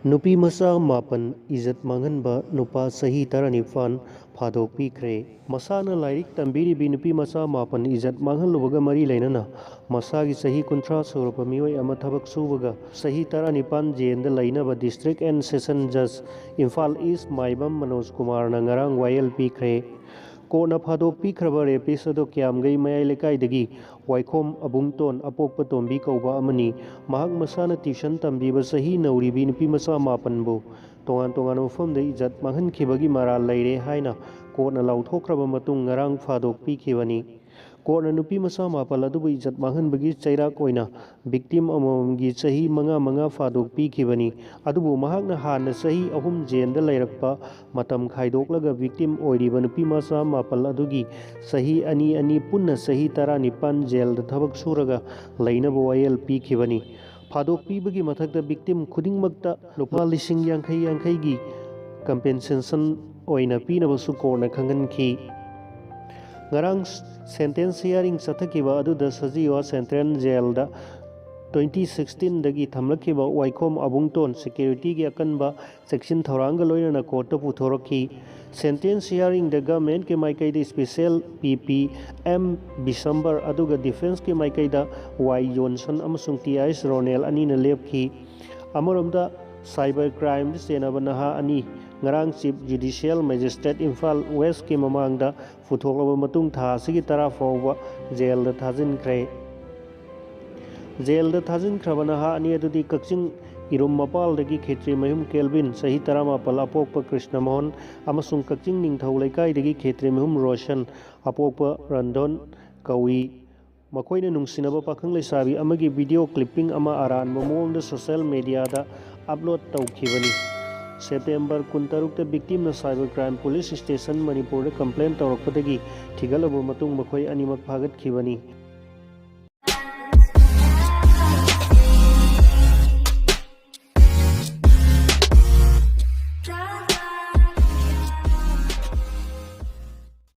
नुपी मचा मापन इज्जत मांगनबा नुपा सही 19 फादोकपीख्रे मसाना लाइरिक तंबीरिबी नुपी मचा मापन इज्जत मांगनलुबगा मरी लेनना मसागी सही 30 सुरप मियोय अमा थबक सुबगा सही 19 जेल लेनबा डिस्ट्रिक्ट एंड सेशन जज इम्फाल ईस्ट माइबम मनोज कुमार नंगरांग वायल पीख्रे कोना फादोकपीख्रबा रेपिस अदो क्यामगई मयाय लेकाइदगी वाइखोम अबुंगतोन अपोक्प तोंबी कौबा अमनी महाक मसाना ट्यूशन तंबीबा सही नौरीबी नुपी मचा मापनबो तोंगान तोंगान मफमदे इज्जत मांगनखिबगी मराल लैरे हाइना कोर्टना लाउथोख्रबा मतुंग ngarang फादोकपीखिबनी कोर्टना नुपी मचा मापल अदुबु इज्जत मांगनबगी चैराक ओइना विक्टिम अममगी सही मंगा फादोकपीखिबनी अदुबु महाकना हाना सही 3 जेलदा लैरकपा मतम खाइदोकलगा विक्टिम ओइरिबा नुपी मचा मापल अदुगी सही अनि अनि पुन्ना सही 19 जेलदा थबक सुरगा लैनबो वायल पीखिबनी फादोकपीबगी मथक्ता विक्टिम खुदिंगमक्ता लुपा लिसिंग यांखई कंपेंसेशन ओइना पीनबसु कोर्टना खंगनखी ngarang sentence hearing chathakiba aduda sajiwa central jail da 2016 dagi thamlakhiba waikhom abungton security gi akanba section thoranga loina court ta puthoraki sentence hearing da government ke maikai da special pp m December aduga defense ke maikai da y johnson amasung tis ronel ani na lepki amoromda cyber crime senaba naha ani ngarang chief judicial magistrate Imphal West ke mamangda futhokaba matung tha asigi tara fawba jail da thajinkhre jail da thajinkhra naha ani adudi kakching irum mapal dagi khetri mahum kelvin sahi 19 apokpa krishna mohan amasung kakching ningthau laikai dagi khetri mahum roshan apokpa randon kawi makoina nungsinaba pakhang leisabi amagi video clipping ama aran momong da social media da upload tawkhibani September 16 victim na cyber crime police station Manipur da complaint tawrakpadagi thigalabo matung makhoi animak phagat khibani